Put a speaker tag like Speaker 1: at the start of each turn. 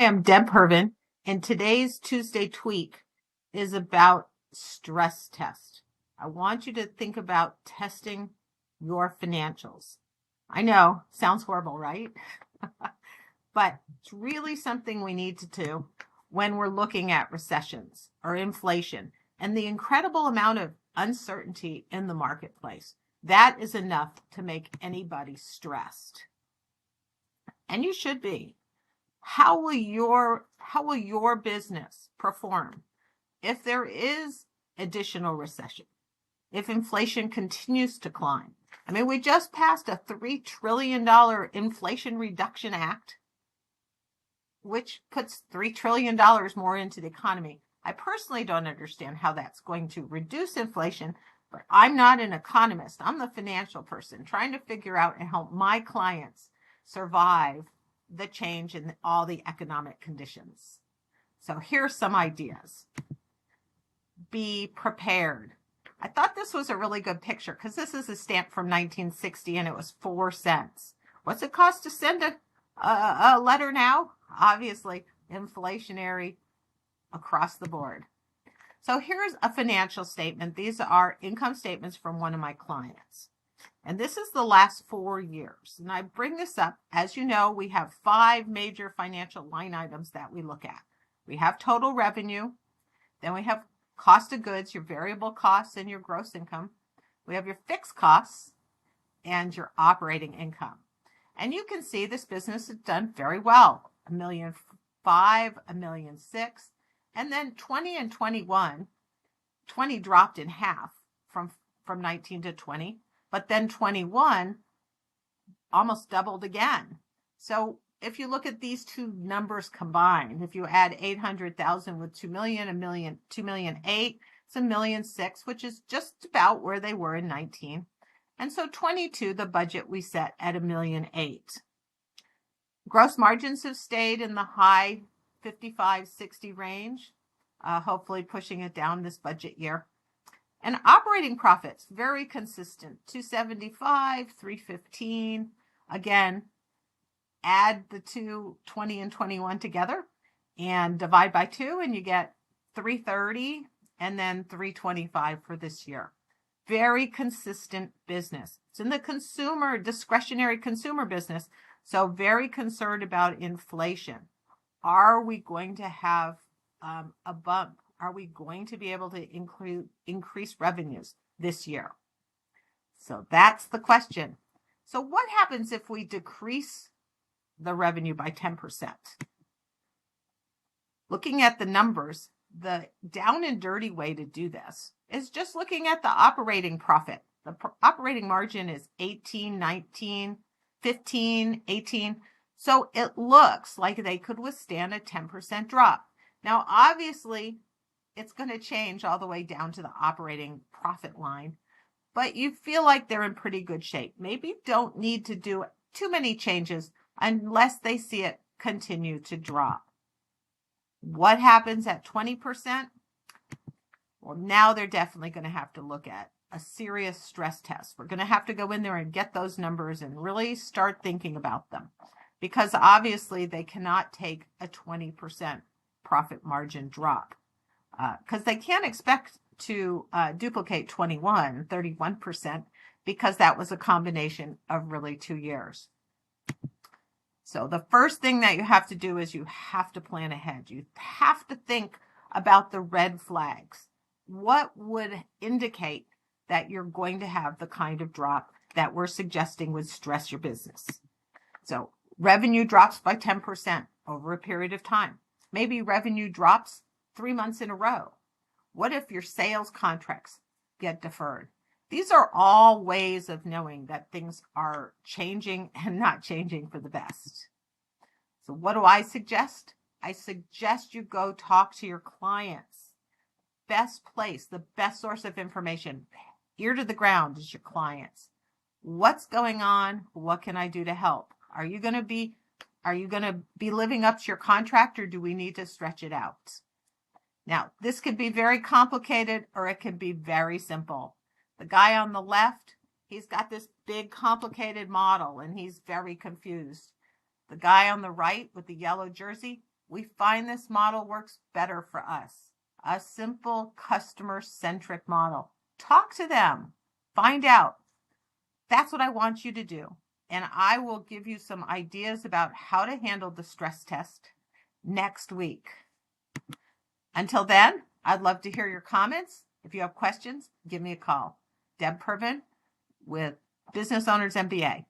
Speaker 1: I'm Deb Pervin, and today's Tuesday Tweak is about stress test. I want you to think about testing your financials. I know, sounds horrible, right? But it's really something we need to do when we're looking at recessions or inflation and the incredible amount of uncertainty in the marketplace. That is enough to make anybody stressed. And you should be. How will your business perform if there is additional recession? If inflation continues to climb? I mean, we just passed a $3 trillion Inflation Reduction Act, which puts $3 trillion more into the economy. I personally don't understand how that's going to reduce inflation, but I'm not an economist. I'm the financial person trying to figure out and help my clients survive the change in all the economic conditions. So here's some ideas. Be prepared. I thought this was a really good picture because this is a stamp from 1960 and it was 4 cents. What's it cost to send a letter now? Obviously, inflationary across the board. So here's a financial statement. These are income statements from one of my clients. And this is the last 4 years. And I bring this up, as you know, we have 5 major financial line items that we look at. We have total revenue. Then we have cost of goods, your variable costs, and your gross income. We have your fixed costs and your operating income. And you can see this business has done very well. $1.5 million, $1.6 million. And then 20 and 21, 20 dropped in half from 19 to 20. But then 21 almost doubled again. So if you look at these two numbers combined, if you add 800,000 with 2 million, $2.8 million, it's $1.6 million, which is just about where they were in 19. And so 22, the budget we set at $1.8 million. Gross margins have stayed in the high 55, 60 range, hopefully pushing it down this budget year. And operating profits, very consistent, 275, 315. Again, add the 20 and 21 together and divide by 2 and you get 330 and then 325 for this year. Very consistent business. It's in the discretionary consumer business, so very concerned about inflation. Are we going to have a bump? Are we going to be able to increase revenues this year? So that's the question. So what happens if we decrease the revenue by 10%? Looking at the numbers, the down and dirty way to do this is just looking at the operating profit. The operating margin is 18, 19, 15, 18. So it looks like they could withstand a 10% drop. Now, obviously, it's going to change all the way down to the operating profit line, but you feel like they're in pretty good shape. Maybe don't need to do too many changes unless they see it continue to drop. What happens at 20%? Well, now they're definitely going to have to look at a serious stress test. We're going to have to go in there and get those numbers and really start thinking about them, because obviously they cannot take a 20% profit margin drop. Because they can't expect to duplicate 31%, because that was a combination of really 2 years. So the first thing that you have to do is you have to plan ahead. You have to think about the red flags. What would indicate that you're going to have the kind of drop that we're suggesting would stress your business? So revenue drops by 10% over a period of time. Maybe revenue drops 3 months in a row. What if your sales contracts get deferred? These are all ways of knowing that things are changing and not changing for the best. So what do I suggest? I suggest you go talk to your clients. Best place, the best source of information, ear to the ground, is your clients. What's going on? What can I do to help? Are you going to be living up to your contract, or do we need to stretch it out? Now, this could be very complicated or it could be very simple. The guy on the left, he's got this big complicated model and he's very confused. The guy on the right with the yellow jersey, we find this model works better for us. A simple customer-centric model. Talk to them. Find out. That's what I want you to do. And I will give you some ideas about how to handle the stress test next week. Until then, I'd love to hear your comments. If you have questions, give me a call. Deb Pervin with Business Owners MBA.